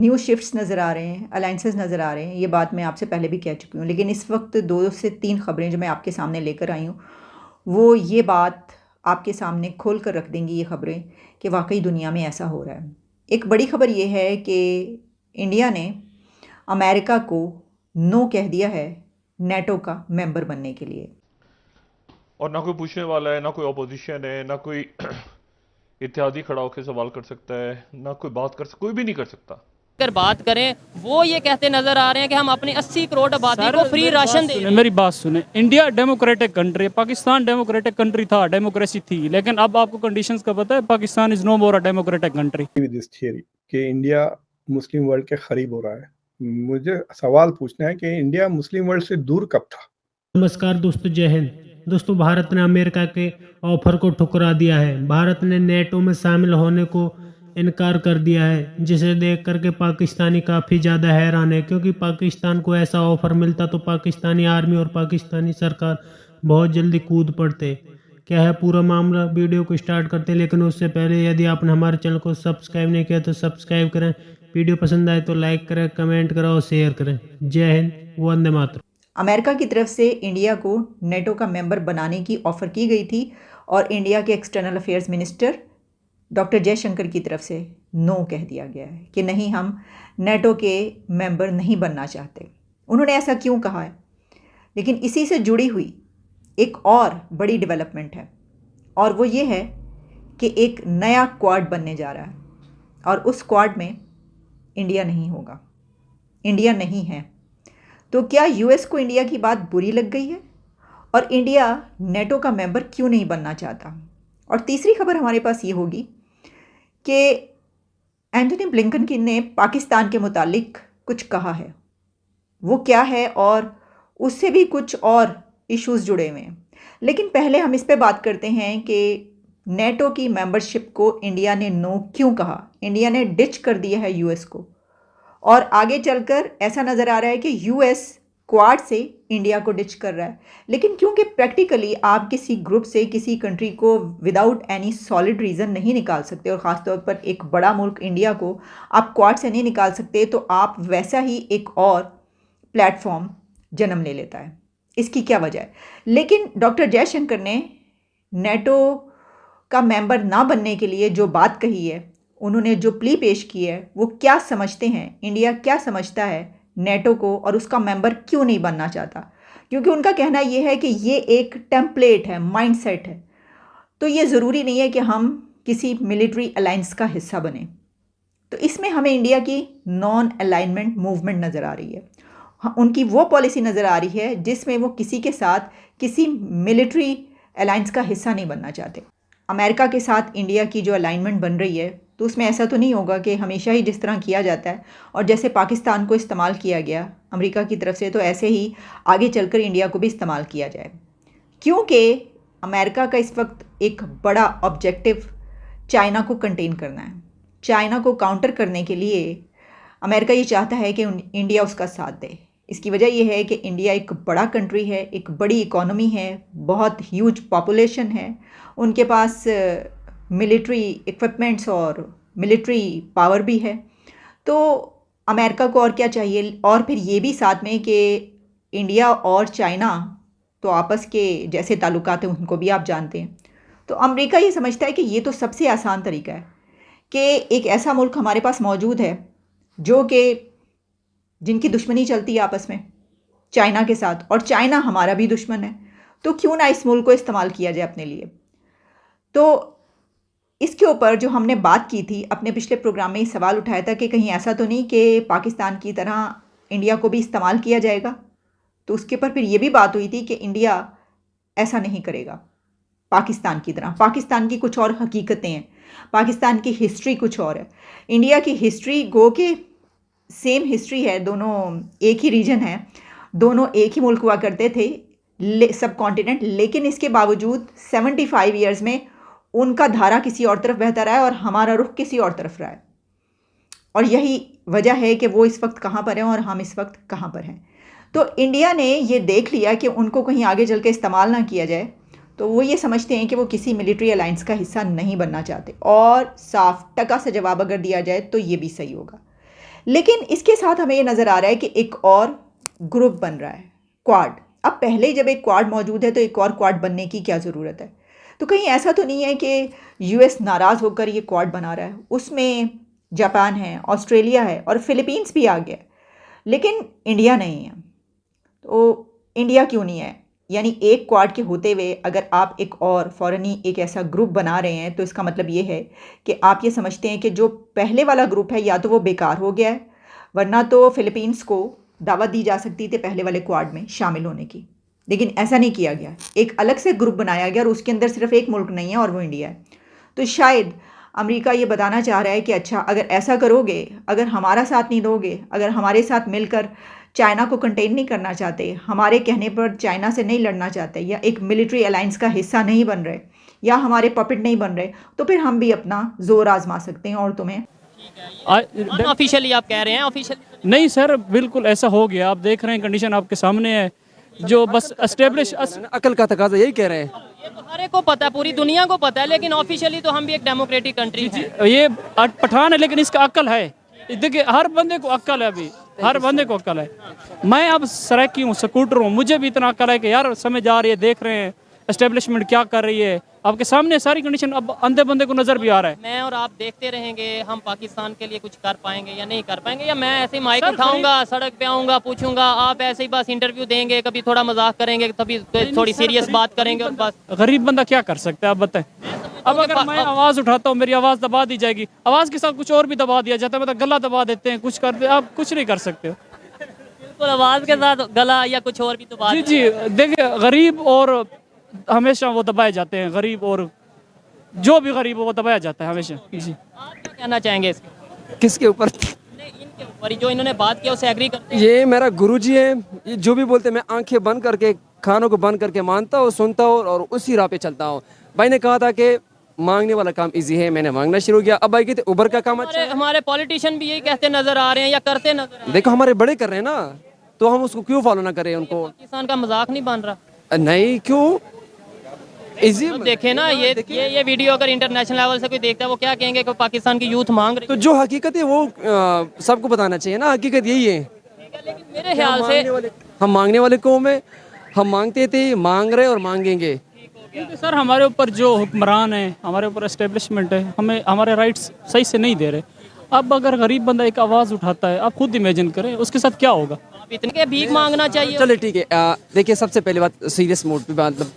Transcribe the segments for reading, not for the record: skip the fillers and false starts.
New shifts नज़र आ रहे हैं, अलाइंसेस नज़र आ रहे हैं। ये बात मैं आपसे पहले भी कह चुकी हूँ, लेकिन इस वक्त 2 से 3 ख़बरें जो मैं आपके सामने लेकर आई हूँ, वो ये बात आपके सामने खोल कर रख देंगी ये ख़बरें कि वाक़ई दुनिया में ऐसा हो रहा है। एक बड़ी ख़बर ये है कि इंडिया ने अमेरिका को नो कह दिया है नेटो का मेंबर बनने के लिए। और ना कोई पूछने वाला है, ना कोई अपोजिशन है, ना कोई इत्यादि खड़ा होकर सवाल कर सकता है, ना कोई बात कर सकता, कोई भी नहीं कर सकता। अगर बात करें वो ये कहते नजर आ रहे हैं कि हम अपनी 80 करोड़ आबादी को फ्री राशन दे रहे हैं। मेरी बात सुने, इंडिया डेमोक्रेटिक कंट्री है, पाकिस्तान डेमोक्रेटिक कंट्री था, डेमोक्रेसी थी, लेकिन अब आपको कंडीशंस का पता है, Pakistan is no more a democratic country. With this theory कि इंडिया मुस्लिम वर्ल्ड के करीब हो रहा है, मुझे सवाल पूछना है कि इंडिया मुस्लिम वर्ल्ड से दूर कब था? नमस्कार दोस्तों, जय हिंद। दोस्तों, भारत ने अमेरिका के ऑफर को ठुकरा दिया है। भारत ने नेटो में शामिल होने को इनकार कर दिया है, जिसे देख करके पाकिस्तानी काफ़ी ज़्यादा हैरान है, क्योंकि पाकिस्तान को ऐसा ऑफर मिलता तो पाकिस्तानी आर्मी और पाकिस्तानी सरकार बहुत जल्दी कूद पड़ते। क्या है पूरा मामला, वीडियो को स्टार्ट करते हैं, लेकिन उससे पहले यदि आपने हमारे चैनल को सब्सक्राइब नहीं किया तो सब्सक्राइब करें। वीडियो पसंद आए तो लाइक करें, कमेंट करें और शेयर करें। जय हिंद, वंदे मातरम। अमेरिका की तरफ से इंडिया को नेटो का मेंबर बनाने की ऑफ़र की गई थी और इंडिया के external affairs minister doctor Jaishankar की तरफ से नो कह दिया गया है कि नहीं, हम नेटो के मेंबर नहीं बनना चाहते। उन्होंने ऐसा क्यों कहा है? लेकिन इसी से जुड़ी हुई एक और बड़ी डेवलपमेंट है, और वो ये है कि एक नया क्वाड बनने जा रहा है और उस क्वाड में इंडिया नहीं होगा, इंडिया नहीं है। तो क्या यूएस को इंडिया की बात बुरी लग गई है और इंडिया नेटो का मेंबर क्यों नहीं बनना चाहता? और तीसरी खबर हमारे पास ये होगी कि एंटनी ब्लिंकन ने पाकिस्तान के मुतालिक कुछ कहा है। वो क्या है, और उससे भी कुछ और इश्यूज़ जुड़े हुए हैं। लेकिन पहले हम इस पे बात करते हैं कि नेटो की मेंबरशिप को इंडिया ने नो क्यों कहा। इंडिया ने डिच कर दिया है यूएस को, और आगे चलकर ऐसा नज़र आ रहा है कि यूएस क्वाड से इंडिया को डिच कर रहा है। लेकिन क्योंकि प्रैक्टिकली आप किसी ग्रुप से किसी कंट्री को विदाउट एनी सॉलिड रीज़न नहीं निकाल सकते, और ख़ासतौर पर एक बड़ा मुल्क इंडिया को आप क्वाड से नहीं निकाल सकते, तो आप वैसा ही एक और प्लेटफॉर्म जन्म ले लेता है। इसकी क्या वजह है? लेकिन डॉक्टर जयशंकर ने नेटो का मेंबर ना बनने के लिए जो बात कही है, उन्होंने जो प्ली पेश की है, वो क्या समझते हैं, इंडिया क्या समझता है नेटो को, और उसका मेंबर क्यों नहीं बनना चाहता? क्योंकि उनका कहना ये है कि ये एक टेम्पलेट है, माइंडसेट है। तो ये ज़रूरी नहीं है कि हम किसी मिलिट्री अलायंस का हिस्सा बने। तो इसमें हमें इंडिया की नॉन अलाइनमेंट मूवमेंट नज़र आ रही है। उनकी वो पॉलिसी नज़र आ रही है जिसमें वो किसी के साथ किसी मिलिट्री अलायंस का हिस्सा नहीं बनना चाहते। अमेरिका के साथ इंडिया की जो अलाइनमेंट बन रही है, तो उसमें ऐसा तो नहीं होगा कि हमेशा ही जिस तरह किया जाता है और जैसे पाकिस्तान को इस्तेमाल किया गया अमेरिका की तरफ से, तो ऐसे ही आगे चलकर इंडिया को भी इस्तेमाल किया जाए। क्योंकि अमेरिका का इस वक्त एक बड़ा ऑब्जेक्टिव चाइना को कंटेन करना है। चाइना को काउंटर करने के लिए अमेरिका ये चाहता है कि इंडिया उसका साथ दे। इसकी वजह यह है कि इंडिया एक बड़ा कंट्री है, एक बड़ी इकोनॉमी है, बहुत ह्यूज पॉपुलेशन है, उनके पास मिलिट्री इक्विपमेंट्स और मिलिट्री पावर भी है। तो अमेरिका को और क्या चाहिए? और फिर ये भी साथ में कि इंडिया और चाइना तो आपस के जैसे ताल्लुकात हैं, उनको भी आप जानते हैं। तो अमेरिका ये समझता है कि ये तो सबसे आसान तरीका है कि एक ऐसा मुल्क हमारे पास मौजूद है जो कि जिनकी दुश्मनी चलती है आपस में चाइना के साथ, और चाइना हमारा भी दुश्मन है, तो क्यों ना इस मुल्क को इस्तेमाल किया जाए अपने लिए। तो इसके ऊपर जो हमने बात की थी अपने पिछले प्रोग्राम में, सवाल उठाया था कि कहीं ऐसा तो नहीं कि पाकिस्तान की तरह इंडिया को भी इस्तेमाल किया जाएगा। तो उसके ऊपर फिर ये भी बात हुई थी कि इंडिया ऐसा नहीं करेगा पाकिस्तान की तरह। पाकिस्तान की कुछ और हकीकतें हैं, पाकिस्तान की हिस्ट्री कुछ और है। इंडिया की हिस्ट्री गो के सेम हिस्ट्री है, दोनों एक ही रीजन है, दोनों एक ही मुल्क हुआ करते थे, सब कॉन्टिनेंट। लेकिन इसके बावजूद 75 ईयर्स में उनका धारा किसी और तरफ बहता रहा है और हमारा रुख किसी और तरफ रहा है। और यही वजह है कि वो इस वक्त कहाँ पर हैं और हम इस वक्त कहाँ पर हैं। तो इंडिया ने ये देख लिया कि उनको कहीं आगे चल के इस्तेमाल ना किया जाए, तो वो ये समझते हैं कि वो किसी मिलिट्री अलायंस का हिस्सा नहीं बनना चाहते। और साफ टका से जवाब अगर दिया जाए तो ये भी सही होगा। लेकिन इसके साथ हमें ये नज़र आ रहा है कि एक और ग्रुप बन रहा है, क्वाड। अब पहले ही जब एक क्वाड मौजूद है तो एक और क्वाड बनने की क्या ज़रूरत है? तो कहीं ऐसा तो नहीं है कि यूएस नाराज़ होकर ये क्वाड बना रहा है? उसमें जापान है, ऑस्ट्रेलिया है और फिलीपींस भी आ गया, लेकिन इंडिया नहीं है। तो इंडिया क्यों नहीं है? यानी एक क्वाड के होते हुए अगर आप एक और फ़ौरनी एक ऐसा ग्रुप बना रहे हैं तो इसका मतलब ये है कि आप ये समझते हैं कि जो पहले वाला ग्रुप है या तो वो बेकार हो गया है, वरना तो फिलीपींस को दावत दी जा सकती थी पहले वाले क्वाड में शामिल होने की, लेकिन ऐसा नहीं किया गया। एक अलग से ग्रुप बनाया गया और उसके अंदर सिर्फ एक मुल्क नहीं है और वो इंडिया है। तो शायद अमेरिका ये बताना चाह रहा है कि अच्छा अगर ऐसा करोगे, अगर हमारा साथ नहीं दोगे, अगर हमारे साथ मिलकर चाइना को कंटेन नहीं करना चाहते, हमारे कहने पर चाइना से नहीं लड़ना चाहते, या एक मिलिट्री अलायंस का हिस्सा नहीं बन रहे, या हमारे पपेट नहीं बन रहे, तो फिर हम भी अपना जोर आजमा सकते हैं और तुम्हें ऑफिशियली आप कह रहे हैं ऑफिशियल नहीं सर, बिल्कुल ऐसा हो गया। आप देख रहे हैं, कंडीशन आपके सामने है। जो बस एस्टेब्लिश अकल का तकाजा यही कह रहे हैं। ये तो हर एक को पता है, पूरी दुनिया को पता है, लेकिन ऑफिशियली तो हम भी एक डेमोक्रेटिक कंट्री हैं। ये पठान है लेकिन इसका अक्ल है। देखिए हर बंदे को अक्ल है, अभी हर बंदे को अक्ल है। मैं अब सराकी हूँ, स्कूटर हूँ, मुझे भी इतना अक्ल है कि यार समझ आ रही है, देख रहे हैं एस्टेब्लिशमेंट क्या कर रही है, आपके सामने सारी कंडीशन अब अंधे बंदे को नजर भी आ रहा है। मैं और आप देखते रहेंगे, हम पाकिस्तान के लिए कुछ कर पाएंगे या नहीं कर पाएंगे, या मैं ऐसे ही माइक उठाऊंगा, सड़क पे आऊंगा, पूछूंगा, आप ऐसे ही बस इंटरव्यू देंगे, कभी थोड़ा मजाक करेंगे, कभी थोड़ी सीरियस बात करेंगे और बस। गरीब बंदा क्या कर सकता है आप बताएं? अब अगर मैं आवाज उठाता हूँ, मेरी आवाज दबा दी जाएगी, आवाज के साथ कुछ और भी दबा दिया जाता है, मतलब गला दबा देते हैं, कुछ करते, आप कुछ नहीं कर सकते हो। बिल्कुल, आवाज के साथ गला या कुछ और भी तो बात। जी जी, देखिए गरीब और हमेशा वो दबाए जाते हैं, गरीब और जो भी गरीब हो वो दबाया जाता है हमेशा। जी, आप क्या कहना चाहेंगे इसके? किसके ऊपर? नहीं, इनके ऊपर जो इन्होंने बात किया उससे एग्री करते हैं? ये मेरा गुरुजी है, ये जो भी बोलते हैं मैं आंखें बंद करके, खानों को बंद करके मानता हूँ, सुनता हूँ और उसी राह पे चलता हूँ। भाई ने कहा था कि मांगने वाला काम इजी है, मैंने मांगना शुरू किया। अब भाई कहते उबर का काम अच्छा है। हमारे पॉलिटिशियन भी यही कहते नजर आ रहे हैं या करते नजर आ रहे हैं। देखो हमारे बड़े कर रहे हैं ना, तो हम उसको क्यों फॉलो ना करें उनको? पाकिस्तान का मजाक नहीं बन रहा। नहीं, क्यों इजी देखे ना, ये वीडियो अगर इंटरनेशनल लेवल से कोई देखता है वो क्या कहेंगे कि पाकिस्तान की यूथ मांग रही तो जो हकीकत है वो सबको बताना चाहिए ना, हकीकत यही है। है। लेकिन मेरे ख्याल से हम मांगने वाले कौम है, हम मांगते थे, मांग रहे और मांगेंगे। क्योंकि सर हमारे ऊपर जो हुक्मरान है, हमारे ऊपर एस्टेब्लिशमेंट है, हमें हमारे राइट्स सही से नहीं दे रहे। अब अगर गरीब बंदा एक आवाज़ उठाता है, आप खुद इमेजिन करें उसके साथ क्या होगा। आप इतने के भीख मांगना चाहिए। चलिए ठीक है, देखिए सबसे पहले बात सीरियस मोड पे बात,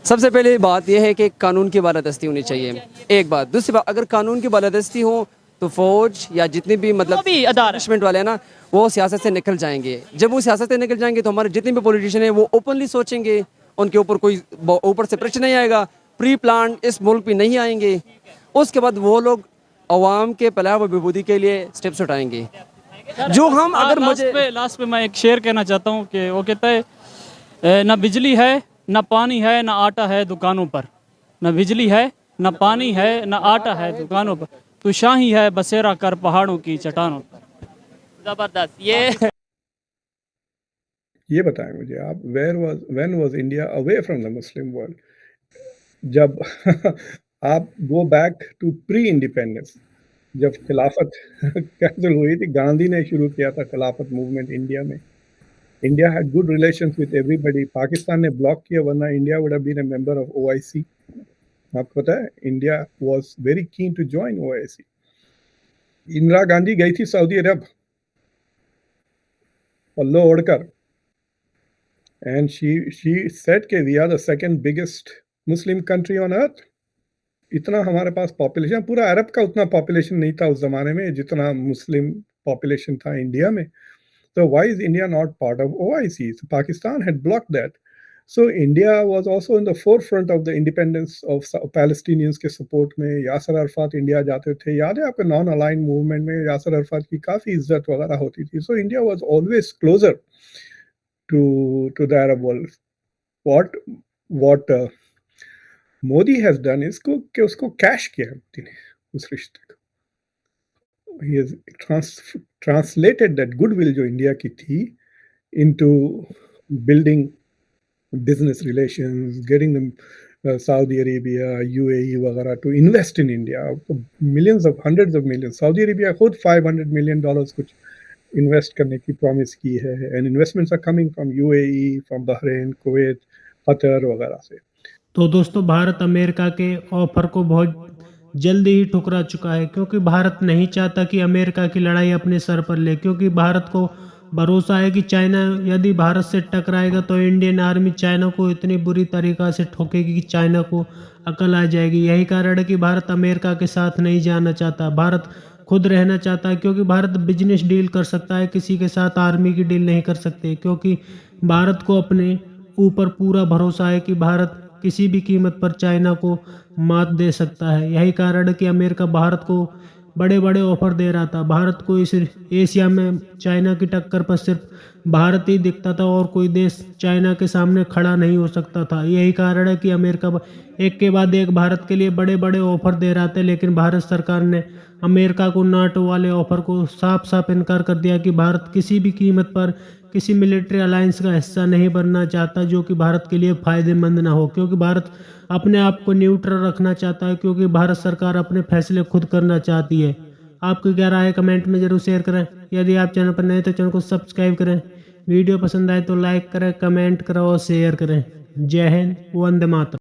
सबसे पहले बात यह है कि कानून की बालादस्ती होनी चाहिए, एक बात। दूसरी बात, अगर कानून की बालादस्ती हो तो फौज या जितने भी मतलब एस्टेब्लिशमेंट वाले हैं ना, वो सियासत से निकल जाएंगे। जब वो सियासत से निकल जाएंगे तो हमारे जितने भी पॉलिटिशियन हैं वो ओपनली सोचेंगे, उनके ऊपर कोई ऊपर से प्रेशर नहीं आएगा, प्री प्लान इस मुल्क पे नहीं आएंगे। उसके बाद वो लोग अवाम के फलाह व बहबूदी के लिए स्टेप्स उठाएंगे। जो हम अगर मुझे लास्ट पे मैं एक शेर कहना चाहता हूँ कि वो कहता है ना बिजली है, ना पानी है, ना आटा है दुकानों पर, ना बिजली है, ना पानी है, ना आटा है दुकानों पर, तू शाही है बसेरा कर पहाड़ों की चट्टानों पर। जबरदस्त। ये बताएं मुझे आप, when was India away from the Muslim world? जब आप go back to pre independence, जब खिलाफत कैंसिल हुई थी, गांधी ने शुरू किया था खिलाफत मूवमेंट इंडिया में। India had good relations with everybody. Pakistan ने ब्लॉक किया, वरना India would have been a member of OIC। आपको पता है India was very keen to join OIC। Indira Gandhi गई थी सऊदी अरब पल्लो ओढ़कर, and she said कि we are the second biggest Muslim country on earth। इतना हमारे पास पॉपुलेशन, पूरा अरब का उतना पॉपुलेशन नहीं था उस जमाने में जितना मुस्लिम पॉपुलेशन था इंडिया में। So why is India not part of OIC? So Pakistan had blocked that. So India was also in the forefront of the independence of Palestinians के सपोर्ट में। यासर अरफात इंडिया जाते थे, याद है आपको नॉन अलाइन मूवमेंट में यासर अरफात की काफ़ी इज्जत वगैरह होती थी। So India was always closer to the Arab world. What Modi has done is कि उसको कैश किया मोदी ने उस रिश्ते को। He has translated that goodwill जो इंडिया की थी into building business relations, getting them Saudi Arabia, UAE वगैरह to invest in India, millions of hundreds of millions। Saudi Arabia खुद $500 million कुछ इन्वेस्ट करने की प्रॉमिस की है, and investments are coming from UAE, from Bahrain, Kuwait, Qatar वगैरह से। तो दोस्तों भारत अमेरिका के ऑफर को बहुत जल्दी ही ठुकरा चुका है, क्योंकि भारत नहीं चाहता कि अमेरिका की लड़ाई अपने सर पर ले, क्योंकि भारत को भरोसा है कि चाइना यदि भारत से टकराएगा तो इंडियन आर्मी चाइना को इतनी बुरी तरीक़ा से ठोकेगी कि चाइना को अकल आ जाएगी। यही कारण है कि भारत अमेरिका के साथ नहीं जाना चाहता, भारत खुद रहना चाहता है, क्योंकि भारत बिजनेस डील कर सकता है, किसी के साथ आर्मी की डील नहीं कर सकते, क्योंकि भारत को अपने ऊपर पूरा भरोसा है कि भारत किसी भी कीमत पर चाइना को मात दे सकता है। यही कारण है कि अमेरिका भारत को बड़े बड़े ऑफर दे रहा था। भारत को इस एशिया में चाइना की टक्कर पर सिर्फ भारत ही दिखता था और कोई देश चाइना के सामने खड़ा नहीं हो सकता था। यही कारण है कि अमेरिका एक के बाद एक भारत के लिए बड़े बड़े ऑफर दे रहा था, लेकिन भारत सरकार ने अमेरिका को नाटो वाले ऑफर को साफ साफ इनकार कर दिया कि भारत किसी भी कीमत पर किसी मिलिट्री अलायंस का हिस्सा नहीं बनना चाहता जो कि भारत के लिए फ़ायदेमंद ना हो, क्योंकि भारत अपने आप को न्यूट्रल रखना चाहता है, क्योंकि भारत सरकार अपने फैसले खुद करना चाहती है। आपकी क्या राय है कमेंट में ज़रूर शेयर करें। यदि आप चैनल पर नए तो चैनल को सब्सक्राइब करें, वीडियो पसंद आए तो लाइक करें, कमेंट करें और शेयर करें। जय हिंद, वंदे मातरम।